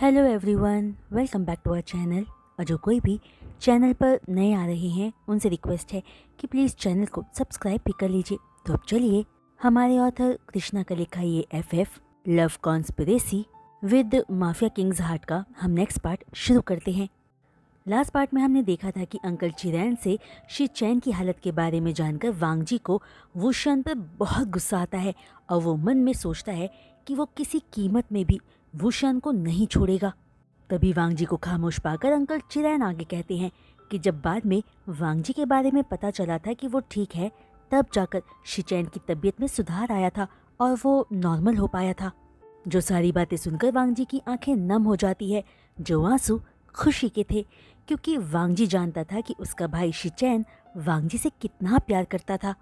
Hello everyone, welcome back to our channel. और जो कोई भी चैनल पर नए आ रहे हैं उनसे रिक्वेस्ट है कि प्लीज़ चैनल को सब्सक्राइब भी कर लीजिए। तो अब चलिए हमारे ऑथर कृष्णा का लिखा ये FF love conspiracy with mafia Kings heart का हम नेक्स्ट पार्ट शुरू करते हैं। लास्ट पार्ट में हमने देखा था कि अंकल चिरैन से शी चैन की हालत के बारे में जानकर वांग जी को वुशन पर बहुत गुस्सा आता है और वो मन में सोचता है कि वो किसी कीमत में भी वुशन को नहीं छोड़ेगा। तभी वांग जी को खामोश पाकर अंकल चिरैन आगे कहते हैं कि जब बाद में वांग जी के बारे में पता चला था कि वो ठीक है, तब जाकर शी चैन की तबीयत में सुधार आया था और वो नॉर्मल हो पाया था। जो सारी बातें सुनकर वांग जी की आंखें नम हो जाती है, जो आंसू खुशी के थे, क्योंकि वांग जी जानता था कि उसका भाई शी चैन वांग जी से कितना प्यार करता था।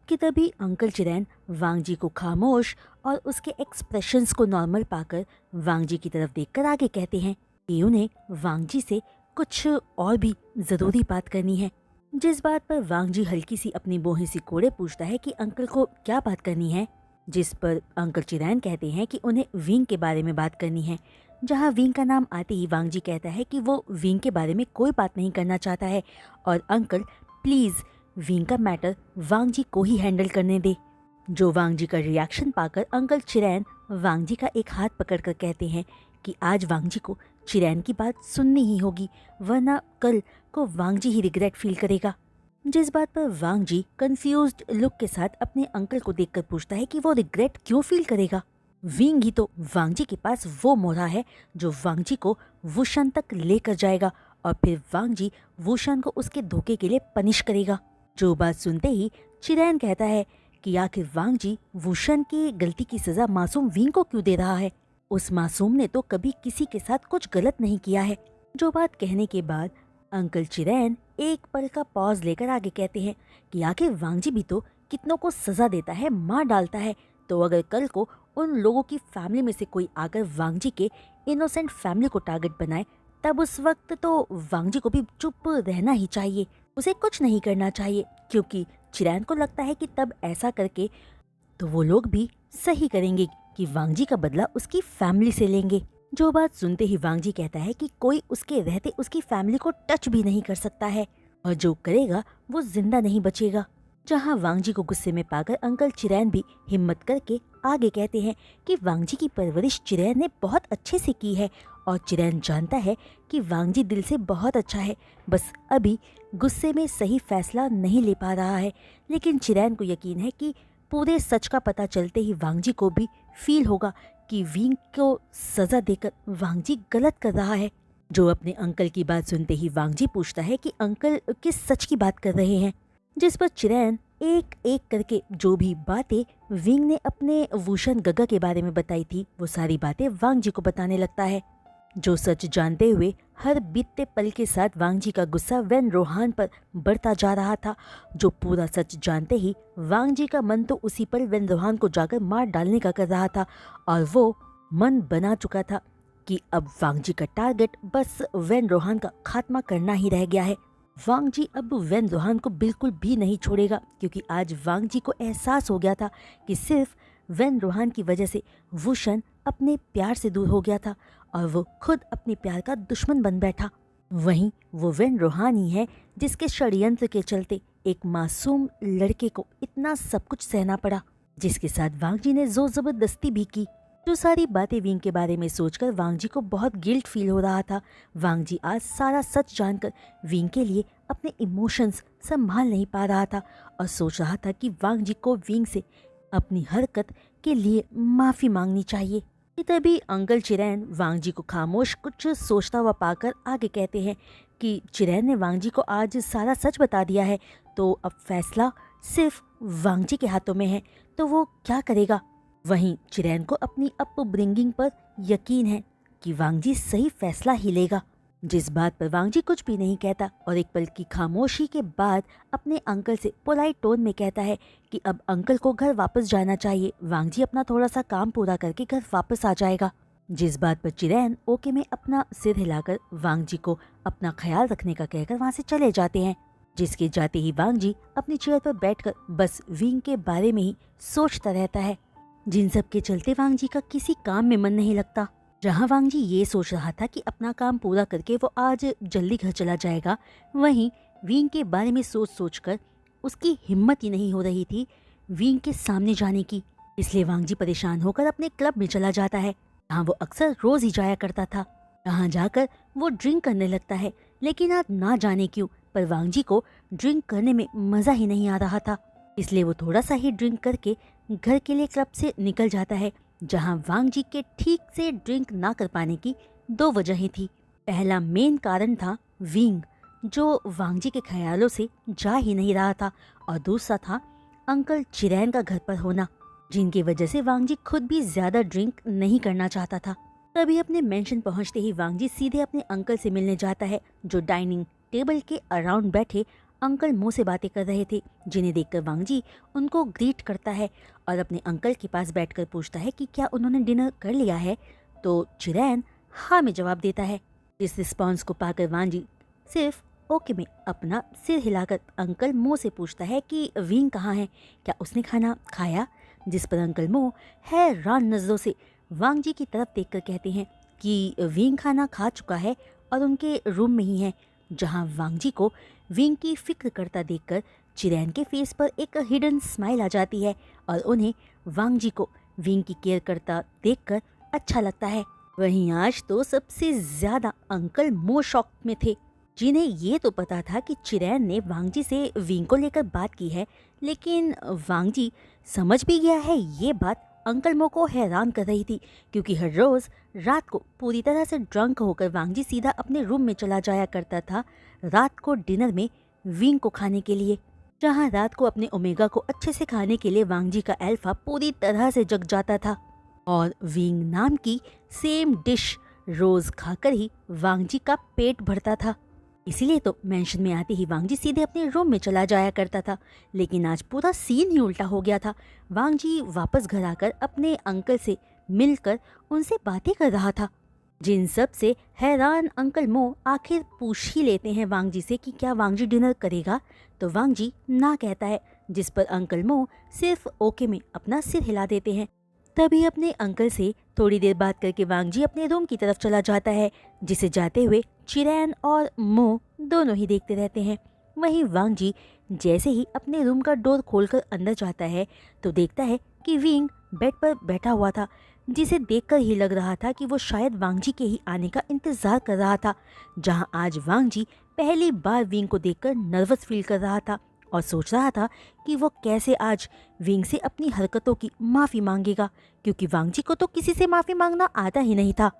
कि तभी अंकल चिरैन वांग जी को खामोश और उसके एक्सप्रेशंस को नॉर्मल पाकर वांग जी की तरफ देखकर आगे कहते हैं कि उन्हें वांग जी से कुछ और भी ज़रूरी बात करनी है। जिस बात पर वांग जी हल्की सी अपनी बोही सी कोड़े पूछता है कि अंकल को क्या बात करनी है, जिस पर अंकल चिरैन कहते हैं कि उन्हें विंग के बारे में बात करनी है। जहां विंग का नाम आते ही वांग जी कहता है कि वो विंग के बारे में कोई बात नहीं करना चाहता है और अंकल प्लीज़ विंग का मैटर वांग जी को ही हैंडल करने दे। जो वांग जी का रिएक्शन पाकर अंकल चिरैन वांग जी का एक हाथ पकड़कर कहते हैं कि आज वांग जी को चिरैन की बात सुननी ही होगी, वरना कल को वांग जी ही रिग्रेट फील करेगा। जिस बात पर वांग जी कंफ्यूज्ड लुक के साथ अपने अंकल को देखकर पूछता है कि वो रिग्रेट क्यों फील करेगा। विंग ही तो वांग जी के पास वो मोहरा है जो वांग जी को वुशन तक लेकर जाएगा और फिर वांग जी वुशन को उसके धोखे के लिए पनिश करेगा। जो बात सुनते ही चिरैन कहता है कि आखिर वांग जी वुशन की गलती की सजा मासूम विंग को क्यों दे रहा है। उस मासूम ने तो कभी किसी के साथ कुछ गलत नहीं किया है। जो बात कहने के बाद अंकल चिरैन एक पल का पॉज लेकर आगे कहते हैं कि आखिर वांग जी भी तो कितनों को सजा देता है, मार डालता है, तो अगर कल को उन लोगों की फैमिली में से कोई आकर वांग जी के इनोसेंट फैमिली को टारगेट बनाए, तब उस वक्त तो वांग जी को भी चुप रहना ही चाहिए, उसे कुछ नहीं करना चाहिए, क्योंकि चिरैन को लगता है कि तब ऐसा करके तो वो लोग भी सही करेंगे कि वांग जी का बदला उसकी फैमिली से लेंगे। जो बात सुनते ही वांग जी कहता है कि कोई उसके रहते उसकी फैमिली को टच भी नहीं कर सकता है और जो करेगा वो जिंदा नहीं बचेगा। जहां वांग जी को गुस्से में पाकर अंकल चिरैन भी हिम्मत करके आगे कहते हैं कि वांग जी की परवरिश चिरैन ने बहुत अच्छे से की है और चिरैन जानता है कि वांग जी दिल से बहुत अच्छा है, बस अभी गुस्से में सही फैसला नहीं ले पा रहा है। लेकिन चिरैन को यकीन है कि पूरे सच का पता चलते ही वांग जी को भी फील होगा कि विंग को सजा देकर वांग जी गलत कर रहा है। जो अपने अंकल की बात सुनते ही वांग जी पूछता है कि अंकल किस सच की बात कर रहे हैं, जिस पर चिरैन एक एक करके जो भी बातें विंग ने अपने वुशन गगा के बारे में बताई थी वो सारी बातें वांग जी को बताने लगता है। जो सच जानते हुए हर बीतते पल के साथ वांग जी का गुस्सा वेन रोहान पर बढ़ता जा रहा था। जो पूरा सच जानते ही वांग जी का मन तो उसी पर वेन रोहान को जाकर मार डालने का कर रहा था और वो मन बना चुका था कि अब वांग जी का टारगेट बस वेन रोहान का खात्मा करना ही रह गया है। वांग जी अब वेन रोहान को बिल्कुल भी नहीं छोड़ेगा, क्योंकि आज वांग जी को एहसास हो गया था कि सिर्फ वेन रोहान की वजह से वुशन अपने प्यार से दूर हो गया था और वो खुद अपने प्यार का दुश्मन बन बैठा। वहीं वो वेन रोहान ही है जिसके षड्यंत्र के चलते एक मासूम लड़के को इतना सब कुछ सहना पड़ा, जिसके साथ वांग जी ने जोर जबरदस्ती भी की। जो सारी बातें विंग के बारे में सोचकर वांग जी को बहुत गिल्ट फील हो रहा था। वांग जी आज सारा सच जानकर विंग के लिए अपने इमोशंस संभाल नहीं पा रहा था और सोच रहा था कि वांग जी को विंग से अपनी हरकत के लिए माफ़ी मांगनी चाहिए। कि तभी अंकल चिरैन वांग जी को खामोश कुछ सोचता हुआ पाकर आगे कहते हैं कि चिरैन ने वांग जी को आज सारा सच बता दिया है, तो अब फैसला सिर्फ वांग जी के हाथों में है, तो वो क्या करेगा। वहीं चिरैन को अपनी अपब्रिंगिंग पर यकीन है कि वांग जी सही फैसला ही लेगा। जिस बात पर वांग जी कुछ भी नहीं कहता और एक पल की खामोशी के बाद अपने अंकल से पोलाइट टोन में कहता है कि अब अंकल को घर वापस जाना चाहिए, वांग जी अपना थोड़ा सा काम पूरा करके घर वापस आ जाएगा। जिस बात पर चिरैन ओके में अपना सिर हिलाकर वांग जी को अपना ख्याल रखने का कहकर वहां से चले जाते हैं। जिसके जाते ही वांग जी अपनी चेयर पर बैठकर बस विंग के बारे में ही सोचता रहता है, जिन सब के चलते वांग जी का किसी काम में मन नहीं लगता। जहाँ वांग जी ये सोच रहा था कि अपना काम पूरा करके वो आज जल्दी घर चला जाएगा, वहीं विंग के बारे में सोच सोच कर उसकी हिम्मत ही नहीं हो रही थी विंग के सामने जाने की। इसलिए वांग जी परेशान होकर अपने क्लब में चला जाता है, जहाँ वो अक्सर रोज ही जाया करता था। जहाँ जाकर वो ड्रिंक करने लगता है, लेकिन आज ना जाने क्यों पर वांग जी को ड्रिंक करने में मज़ा ही नहीं आ रहा था। इसलिए वो थोड़ा सा ही ड्रिंक करके घर के लिए क्लब से निकल जाता है, जहां वांग जी के ठीक से ड्रिंक ना कर पाने की दो वजहें थी। पहला मेन कारण था विंग, जो वांग जी के ख्यालों से जा ही नहीं रहा था, और दूसरा था अंकल चिरैन का घर पर होना, जिनकी वजह से वांग जी खुद भी ज्यादा ड्रिंक नहीं करना चाहता था। तभी अपने मेंशन पहुंचते ही वांग जी सीधे अपने अंकल से मिलने जाता है, जो डाइनिंग टेबल के अराउंड बैठे अंकल मुंह से बातें कर रहे थे, जिन्हें देखकर वांग जी उनको ग्रीट करता है और अपने अंकल के पास बैठकर पूछता है कि क्या उन्होंने डिनर कर लिया है। तो चिरैन हाँ में जवाब देता है। इस रिस्पॉन्स को पाकर वांग जी सिर्फ ओके में अपना सिर हिलाकर अंकल मो से पूछता है कि विंग कहाँ है, क्या उसने खाना खाया। जिस पर अंकल मो हैरान नजरों से वांग जी की तरफ देखकर कहते हैं कि विंग खाना खा चुका है और उनके रूम में ही है। जहाँ वांग जी को विंग की फिक्र करता देखकर चिरैन के फेस पर एक हिडन स्माइल आ जाती है और उन्हें वांग जी को विंग की केयर करता देखकर अच्छा लगता है। वहीं आज तो सबसे ज्यादा अंकल मो शॉक में थे, जिन्हें ये तो पता था कि चिरैन ने वांग जी से विंग को लेकर बात की है, लेकिन वांग जी समझ भी गया है ये बात अंकल मो को हैरान कर रही थी, क्योंकि हर रोज रात को पूरी तरह से ड्रंक होकर वांग जी सीधा अपने रूम में चला जाया करता था रात को डिनर में विंग को खाने के लिए। जहां रात को अपने ओमेगा को अच्छे से खाने के लिए वांग जी का अल्फा पूरी तरह से जग जाता था, और विंग नाम की सेम डिश रोज खाकर ही वांग जी का पेट भरता था। इसीलिए तो मेंशन में आते ही वांग जी सीधे अपने रूम में चला जाया करता था। लेकिन आज पूरा सीन ही उल्टा हो गया था। वांग जी वापस घर आकर अपने अंकल से मिलकर उनसे बातें कर रहा था, जिन सब से हैरान अंकल मो आखिर पूछ ही लेते हैं वांग जी से कि क्या वांग जी डिनर करेगा। तो वांग जी ना कहता है, जिस पर अंकल मो सिर्फ ओके में अपना सिर हिला देते हैं। तभी अपने अंकल से थोड़ी देर बात करके वांग जी अपने रूम की तरफ चला जाता है, जिसे जाते हुए चिरैन और मो दोनों ही देखते रहते हैं। वहीं वांग जी जैसे ही अपने रूम का डोर खोलकर अंदर जाता है तो देखता है कि विंग बेड पर बैठा हुआ था, जिसे देखकर ही लग रहा था कि वो शायद वांग जी के ही आने का इंतजार कर रहा था। जहां आज वांग जी पहली बार विंग को देखकर नर्वस फील कर रहा था और सोच रहा था कि वो कैसे आज विंग से अपनी हरकतों की माफ़ी मांगेगा, क्योंकि वांग जी को तो किसी से माफ़ी मांगना आता ही नहीं था।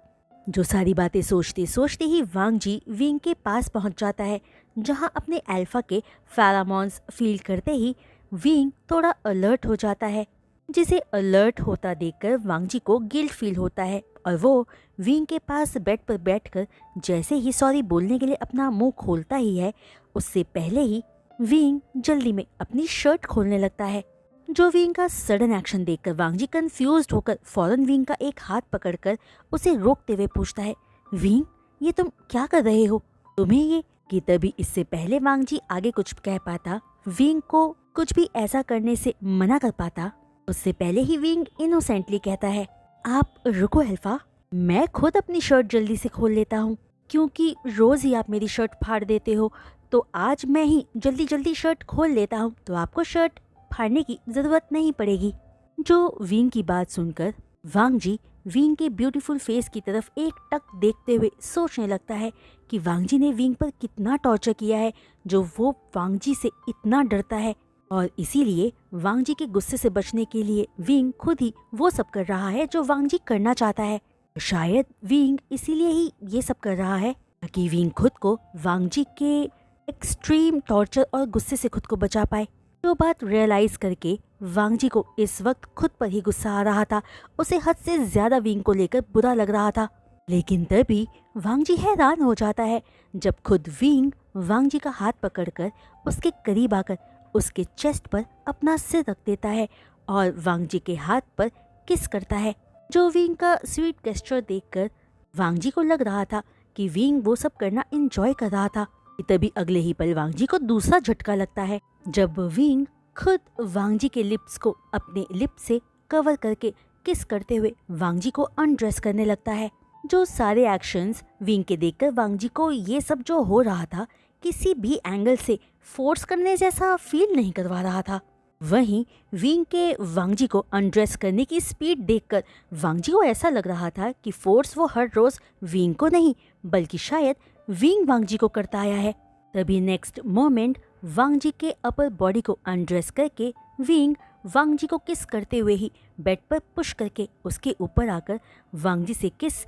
जो सारी बातें सोचते सोचते ही वांग जी विंग के पास पहुंच जाता है, जहां अपने अल्फा के फेरामोन्स फील करते ही विंग थोड़ा अलर्ट हो जाता है, जिसे अलर्ट होता देखकर वांग जी को गिल्ट फील होता है और वो विंग के पास बेड पर बैठकर जैसे ही सॉरी बोलने के लिए अपना मुंह खोलता ही है, उससे पहले ही विंग जल्दी में अपनी शर्ट खोलने लगता है। जो विंग का सडन एक्शन देखकर वांग जी कंफ्यूज्ड होकर फौरन विंग का एक हाथ पकड़कर उसे रोकते हुए पूछता है, विंग ये तुम क्या कर रहे हो, तुम्हें ये। कि तभी इससे पहले वांग जी आगे कुछ कह पाता, विंग को कुछ भी ऐसा करने से मना कर पाता, उससे पहले ही विंग इनोसेंटली कहता है, आप रुको अल्फा, मैं खुद अपनी शर्ट जल्दी से खोल लेता हूँ, क्योंकि रोज ही आप मेरी शर्ट फाड़ देते हो, तो आज मैं ही जल्दी जल्दी शर्ट खोल लेता हूँ, तो आपको शर्ट फाड़ने की जरूरत नहीं पड़ेगी। जो विंग की बात सुनकर वांग जी विंग के ब्यूटीफुल फेस की तरफ एक टक देखते हुए सोचने लगता है कि वांग जी ने विंग पर कितना टॉर्चर किया है, जो वो वांग जी से इतना डरता है, और इसीलिए वांग जी के गुस्से से बचने के लिए विंग खुद ही वो सब कर रहा है जो वांग जी करना चाहता है। शायद विंग इसीलिए ही ये सब कर रहा है ताकि विंग खुद को वांग जी के एक्सट्रीम टॉर्चर और गुस्से से खुद को बचा पाए। जो बात रियलाइज करके वांग जी को इस वक्त खुद पर ही गुस्सा आ रहा था, उसे हद से ज्यादा विंग को लेकर बुरा लग रहा था। लेकिन तभी वांग जी हैरान हो जाता है जब खुद विंग वांग जी का हाथ पकड़कर उसके करीब आकर उसके चेस्ट पर अपना सिर रख देता है और वांग जी के हाथ पर किस करता है। जो विंग का स्वीट गेस्चर देखकर वांग जी को लग रहा था कि विंग वो सब करना एंजॉय कर रहा था। तभी अगले ही पल वांग जी को दूसरा झटका लगता है जब विंग खुद वांग जी के लिप्स को अपने लिप से कवर करके किस करते हुए वांग जी को अनड्रेस करने लगता है। जो सारे एक्शंस विंग के देखकर वांग जी को ये सब जो हो रहा था किसी भी एंगल से फोर्स करने जैसा फील नहीं करवा रहा था। वहीं विंग के वांग जी को अनड्रेस करने की स्पीड देखकर वांग जी को ऐसा लग रहा था कि फोर्स वो हर रोज विंग को नहीं बल्कि शायद विंग वांग जी को करता आया है। तभी नेक्स्ट मोमेंट वांग जी के अपर बॉडी को अनड्रेस करके विंग वांग जी को किस करते हुए ही बेड पर पुश करके उसके ऊपर आकर वांग जी से किस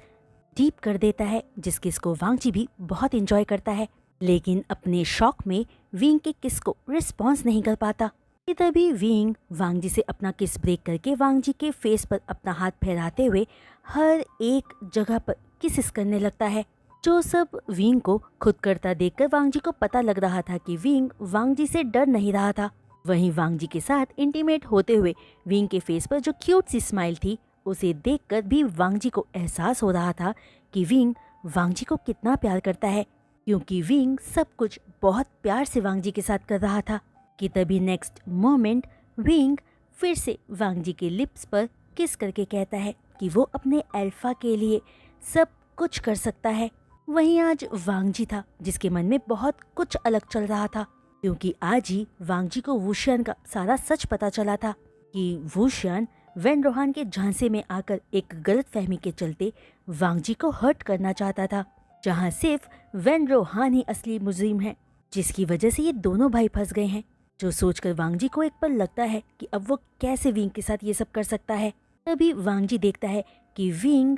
डीप कर देता है, जिस किस को वांग जी भी बहुत इंजॉय करता है। लेकिन अपने शॉक में विंग के किस को रिस्पॉन्स नहीं कर पाता। तभी विंग वांग जी से अपना किस ब्रेक करके वांग जी के फेस पर अपना हाथ फहराते हुए हर एक जगह पर किसेस करने लगता है। जो सब विंग को खुद करता देखकर वांग जी को पता लग रहा था कि विंग वांग जी से डर नहीं रहा था। वहीं वांग जी के साथ इंटीमेट होते हुए विंग के फेस पर जो क्यूट सी स्माइल थी उसे देखकर भी वांग जी को एहसास हो रहा था कि विंग वांग जी को कितना प्यार करता है, क्योंकि विंग सब कुछ बहुत प्यार से वांग जी के साथ कर रहा था। कि तभी नेक्स्ट मोमेंट विंग फिर से वांग जी के लिप्स पर किस करके कहता है कि वो अपने अल्फा के लिए सब कुछ कर सकता है। वहीं आज वांग जी था जिसके मन में बहुत कुछ अलग चल रहा था, क्योंकि आज ही वांग जी को वुशियान का सारा सच पता चला था कि वुशियान वेन रोहान के झांसे में आकर एक गलत फहमी के चलते वांग जी को हर्ट करना चाहता था, जहां सिर्फ वेन रोहान ही असली मुजरिम है, जिसकी वजह से ये दोनों भाई फंस गए हैं। जो सोचकर वांग जी को एक पल लगता है कि अब वो कैसे विंग के साथ ये सब कर सकता है। तभी वांग जी देखता है कि विंग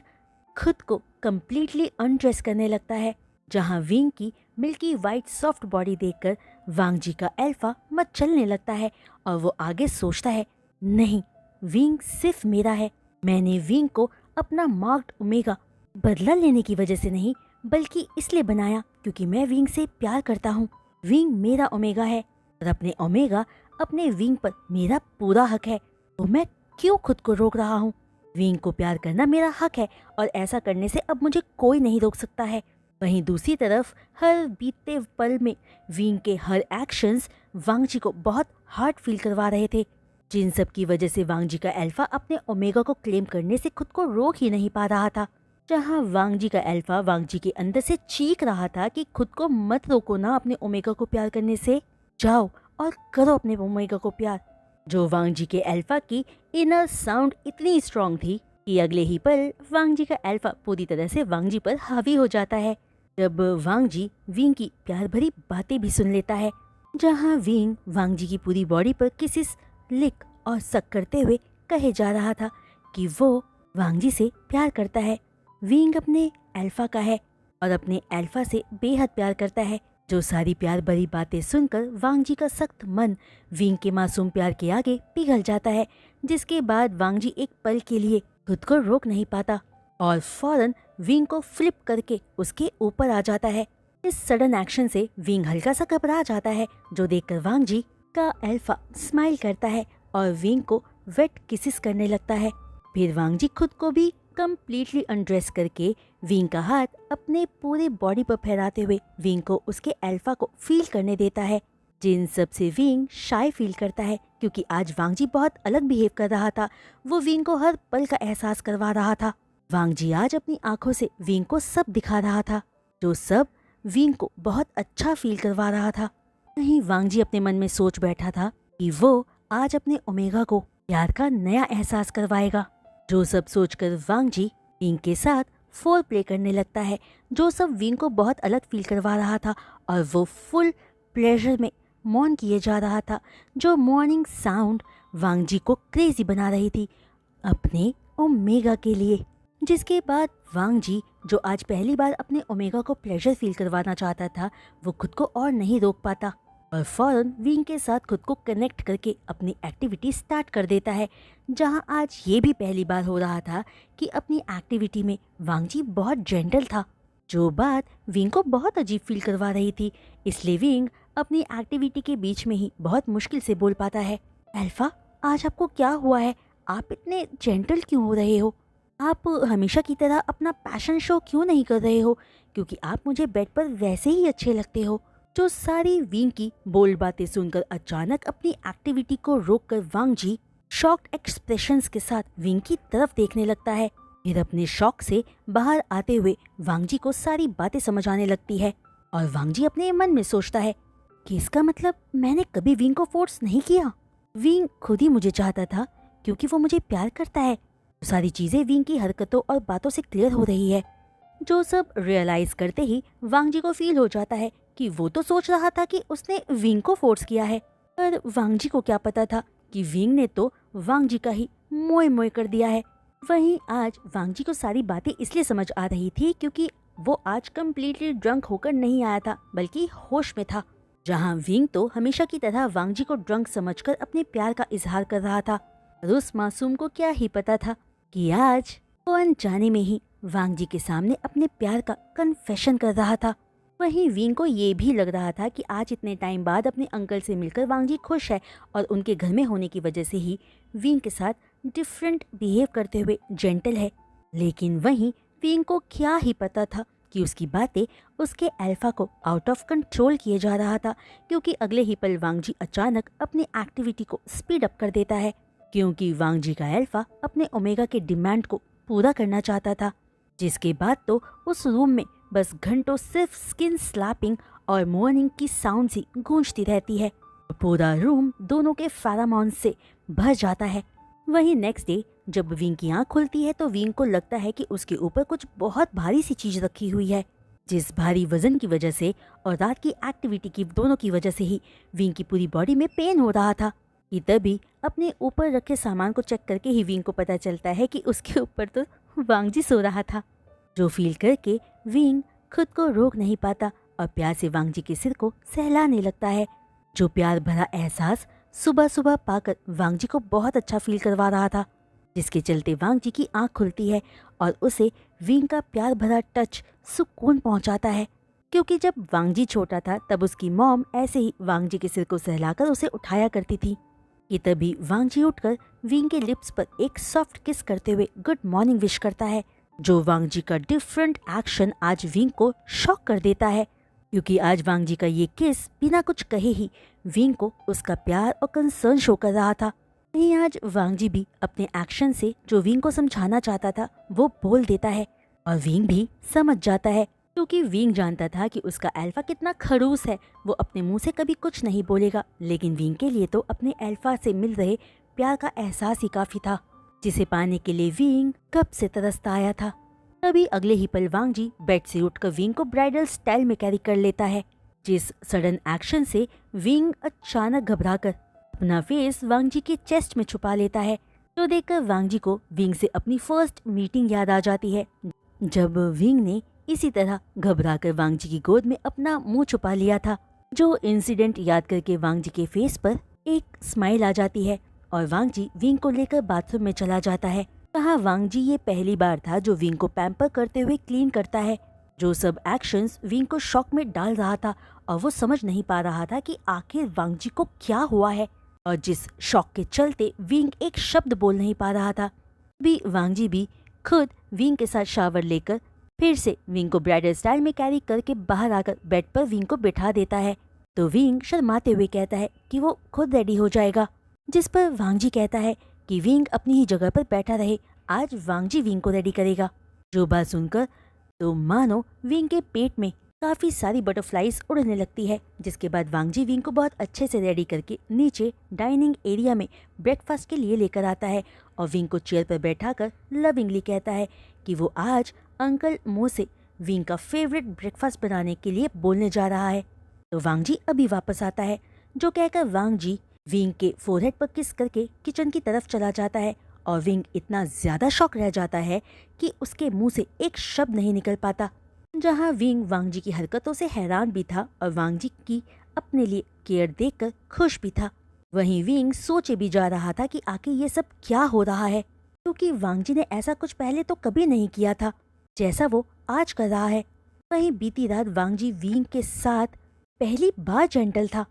खुद को कम्प्लीटली अनड्रेस करने लगता है, जहां विंग की मिल्की वाइट सॉफ्ट बॉडी देखकर वांग जी का अल्फा मचलने लगता है और वो आगे सोचता है, नहीं, विंग सिर्फ मेरा है। मैंने विंग को अपना मार्क्ड ओमेगा बदला लेने की वजह से नहीं बल्कि इसलिए बनाया क्योंकि मैं विंग से प्यार करता हूँ। विंग मेरा ओमेगा है और अपने ओमेगा अपने विंग पर मेरा पूरा हक है, तो मैं क्यों खुद को रोक रहा हूँ। विंग को प्यार करना मेरा हक है और ऐसा करने से अब मुझे कोई नहीं रोक सकता है। वहीं दूसरी तरफ हर बीतते पल में विंग के हर एक्शंस वांग जी को बहुत हार्ड फील करवा रहे थे, जिन सब की वजह से वांग जी का अल्फा अपने ओमेगा को क्लेम करने से खुद को रोक ही नहीं पा रहा था। जहां वांग जी का अल्फा वांग जी के अंदर से चीख रहा था कि खुद को मत रोको ना अपने ओमेगा को प्यार करने से, जाओ और करो अपने ओमेगा को प्यार। जो वांग जी के अल्फा की इनर साउंड इतनी स्ट्रांग थी कि अगले ही पल वांग जी का अल्फा पूरी तरह से वांग जी पर हावी हो जाता है, जब वांग जी विंग की प्यार भरी बातें भी सुन लेता है। जहां विंग वांग जी की पूरी बॉडी पर किसिस लिक और सक करते हुए कहे जा रहा था कि वो वांग जी से प्यार करता है। विंग अपने अल्फा का है और अपने अल्फा से बेहद प्यार करता है। जो सारी प्यार भरी बातें सुनकर वांग जी का सख्त मन विंग के मासूम प्यार के आगे पिघल जाता है, जिसके बाद वांग जी एक पल के लिए खुद को रोक नहीं पाता और फौरन विंग को फ्लिप करके उसके ऊपर आ जाता है। इस सडन एक्शन से विंग हल्का सा घबरा जाता है, जो देखकर वांग जी का अल्फा स्माइल करता है और विंग को वेट किसिस करने लगता है। फिर वांग जी खुद को भी कम्प्लीटली अनड्रेस करके विंग का हाथ अपने पूरे बॉडी पर फहराते हुए विंग को उसके अल्फा को फील करने देता है, जिन सब से विंग शाय फील करता है क्योंकि आज वांग जी बहुत अलग बिहेव कर रहा था। वो विंग को हर पल का एहसास करवा रहा था। वांग जी आज अपनी आंखों से विंग को सब दिखा रहा था, जो सब विंग को बहुत अच्छा फील करवा रहा था। वहीं वांग जी अपने मन में सोच बैठा था कि वो आज अपने ओमेगा को प्यार का नया एहसास करवाएगा। जो सब सोचकर वांग जी विंग के साथ फोर प्ले करने लगता है, जो सब विंग को बहुत अलग फील करवा रहा था और वो फुल प्लेजर में मौन किए जा रहा था। जो मॉर्निंग साउंड वांग जी को क्रेजी बना रही थी अपने ओमेगा के लिए, जिसके बाद वांग जी जो आज पहली बार अपने ओमेगा को प्लेजर फील करवाना चाहता था, वो खुद को और नहीं रोक पाता और फौरन विंग के साथ खुद को कनेक्ट करके अपनी एक्टिविटी स्टार्ट कर देता है। जहां आज ये भी पहली बार हो रहा था कि अपनी एक्टिविटी में वांग जी बहुत जेंटल था, जो बात विंग को बहुत अजीब फील करवा रही थी। इसलिए विंग अपनी एक्टिविटी के बीच में ही बहुत मुश्किल से बोल पाता है, अल्फा आज आपको क्या हुआ है, आप इतने जेंटल क्यों हो रहे हो, आप हमेशा की तरह अपना पैशन शो क्यों नहीं कर रहे हो, क्योंकि आप मुझे बेड पर वैसे ही अच्छे लगते हो। जो सारी विंग की बोल्ड बातें सुनकर अचानक अपनी एक्टिविटी को रोककर वांग जी शॉक्ड एक्सप्रेशंस के साथ विंग की तरफ देखने लगता है, फिर अपने शौक से बाहर आते हुए वांगजी को सारी बातें समझ आने लगती है और वांगजी अपने मन में सोचता है कि इसका मतलब मैंने कभी विंग को फोर्स नहीं किया। विंग खुद ही मुझे चाहता था क्योंकि वो मुझे प्यार करता है। सारी चीजें विंग की हरकतों और बातों से क्लियर हो रही है। जो सब रियलाइज करते ही वांगजी को फील हो जाता है कि वो तो सोच रहा था कि उसने विंग को फोर्स किया है, पर वांगजी को क्या पता था कि विंग ने तो वांगजी का ही मोए मोए कर दिया है। वहीं आज वांगजी को सारी बातें इसलिए समझ आ रही थी क्योंकि वो आज कम्प्लीटली ड्रंक होकर नहीं आया था बल्कि होश में था। जहां विंग तो हमेशा की तरह वांगजी को ड्रंक समझकर अपने प्यार का इजहार कर रहा था, और उस मासूम को क्या ही पता था कि आज वो अनजाने में ही वांगजी के सामने अपने प्यार का कन्फेशन कर रहा था। वहीं विंग को ये भी लग रहा था कि आज इतने टाइम बाद अपने अंकल से मिलकर वांगजी खुश है और उनके घर में होने की वजह से ही विंग के साथ डिफरेंट बिहेव करते हुए जेंटल है। लेकिन वहीं विंग को क्या ही पता था कि उसकी बातें उसके अल्फा को आउट ऑफ कंट्रोल किए जा रहा था, क्योंकि अगले ही पल वांगजी अचानक अपनी एक्टिविटी को स्पीड अप कर देता है, क्योंकि वांगजी का अल्फा अपने ओमेगा के डिमांड को पूरा करना चाहता था। जिसके बाद तो उस रूम में बस घंटों सिर्फ स्किन स्लैपिंग और मॉर्निंग की साउंड ही गूंजती रहती है। पूरा रूम दोनों के फेरामोन्स से भर जाता है। वहीं नेक्स्ट डे जब विंग की आँख खुलती है तो विंग को लगता है कि उसके ऊपर कुछ बहुत भारी सी चीज रखी हुई है, जिस भारी वजन की वजह से और रात की एक्टिविटी की दोनों की वजह से ही विंग की पूरी बॉडी में पेन हो रहा था। कि तभी अपने ऊपर रखे सामान को चेक करके ही विंग को पता चलता है कि उसके ऊपर तो वांगजी सो रहा था, जो फील करके विंग खुद को रोक नहीं पाता और प्यार से वांगजी के सिर को सहलाने लगता है। जो प्यार भरा एहसास सुबह सुबह पाकर वांगजी को बहुत अच्छा फील करवा रहा था, जिसके चलते वांगजी की आंख खुलती है और उसे विंग का प्यार भरा टच सुकून पहुंचाता है। क्योंकि जब वांगजी छोटा था तब उसकी मॉम ऐसे ही वांगजी के सिर को सहलाकर उसे उठाया करती थी। कि तभी वांगजी उठकर विंग के लिप्स पर एक सॉफ्ट किस करते हुए गुड मॉर्निंग विश करता है। जो वांगजी का डिफरेंट एक्शन आज विंग को शॉक कर देता है, क्योंकि आज वांगजी का ये किस बिना कुछ कहे ही विंग को उसका प्यार और कंसर्न शो कर रहा था। वहीं आज वांगजी भी अपने एक्शन से जो विंग को समझाना चाहता था वो बोल देता है और विंग भी समझ जाता है, क्योंकि विंग जानता था कि उसका अल्फा कितना खड़ूस है। वो अपने मुंह से कभी कुछ नहीं बोलेगा, लेकिन विंग के लिए तो अपने अल्फा से मिल रहे प्यार का एहसास ही काफी था, जिसे पाने के लिए विंग कब से तरसता आया था। तभी अगले ही पल वांगजी बेड से उठकर विंग को ब्राइडल स्टाइल में कैरी कर लेता है, जिस सडन एक्शन से विंग अचानक घबराकर अपना फेस वांगजी के चेस्ट में छुपा लेता है। जो देखकर वांगजी को विंग से अपनी फर्स्ट मीटिंग याद आ जाती है, जब विंग ने इसी तरह घबराकर वांगजी की गोद में अपना मुंह छुपा लिया था। जो इंसिडेंट याद करके वांगजी के फेस पर एक स्माइल आ जाती है और वांगजी विंग को लेकर बाथरूम में चला जाता है। कहा वांगजी ये पहली बार था जो विंग को पैम्पर करते हुए क्लीन करता है। जो सब एक्शंस विंग को शॉक में डाल रहा था और वो समझ नहीं पा रहा था कि आखिर वांगजी को क्या हुआ है, और जिस शॉक के चलते विंग एक शब्द बोल नहीं पा रहा था। भी वांगजी भी खुद विंग के साथ शावर लेकर फिर से विंग को ब्राइडल स्टाइल में कैरी करके बाहर आकर बेड पर विंग को बिठा देता है। तो विंग शर्माते हुए कहता है कि वो खुद रेडी हो जाएगा, जिस पर वांगजी कहता है कि विंग अपनी ही जगह पर बैठा रहे, आज वांगजी विंग को रेडी करेगा। जो बात सुनकर तो मानो विंग के पेट में काफी सारी बटरफ्लाईज उड़ने लगती है, जिसके बाद वांगजी विंग को बहुत अच्छे से रेडी करके नीचे डाइनिंग एरिया में ब्रेकफास्ट के लिए लेकर आता है और विंग को चेयर पर बैठाकर लविंगली कहता है कि वो आज अंकल मुंह से विंग का फेवरेट ब्रेकफास्ट बनाने के लिए बोलने जा रहा है। तो वांगजी अभी वापस आता है, जो कहकर वांगजी विंग के फोरहेड पर किस करके किचन की तरफ चला जाता है और विंग इतना ज्यादा शॉक रह जाता है कि उसके मुंह से एक शब्द नहीं निकल पाता। जहां विंग वांगजी की हरकतों से हैरान भी था और वांगजी की अपने लिए केयर देखकर खुश भी था, वहीं विंग सोचे भी जा रहा था कि आखिर ये सब क्या हो रहा है, क्योंकि वांगजी ने ऐसा कुछ पहले तो कभी नहीं किया था जैसा वो आज कर रहा है। वहीं बीती रात वांगजी विंग के साथ पहली बार जेंटल था।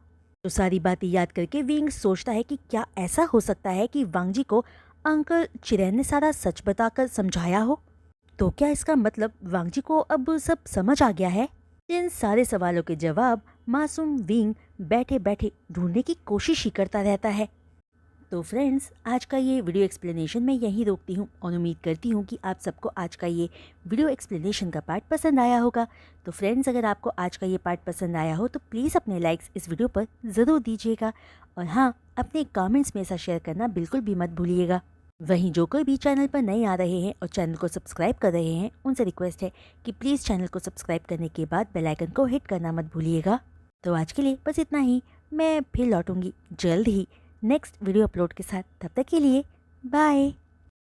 तो सारी बातें याद करके विंग सोचता है कि क्या ऐसा हो सकता है कि वांगजी को अंकल चिरेन ने सारा सच बताकर समझाया हो। तो क्या इसका मतलब वांगजी को अब सब समझ आ गया है? इन सारे सवालों के जवाब मासूम विंग बैठे बैठे ढूंढने की कोशिश ही करता रहता है। तो फ्रेंड्स, आज का ये वीडियो एक्सप्लेनेशन मैं यहीं रोकती हूँ और उम्मीद करती हूँ कि आप सबको आज का ये वीडियो एक्सप्लेनेशन का पार्ट पसंद आया होगा। तो फ्रेंड्स, अगर आपको आज का ये पार्ट पसंद आया हो तो प्लीज़ अपने लाइक्स इस वीडियो पर ज़रूर दीजिएगा और हाँ, अपने कमेंट्स में ऐसा शेयर करना बिल्कुल भी मत भूलिएगा। वहीं जो कोई भी चैनल पर नए आ रहे हैं और चैनल को सब्सक्राइब कर रहे हैं, उनसे रिक्वेस्ट है कि प्लीज़ चैनल को सब्सक्राइब करने के बाद बेल आइकन को हिट करना मत भूलिएगा। तो आज के लिए बस इतना ही। मैं फिर लौटूंगी जल्द ही नेक्स्ट वीडियो अपलोड के साथ। तब तक के लिए बाय।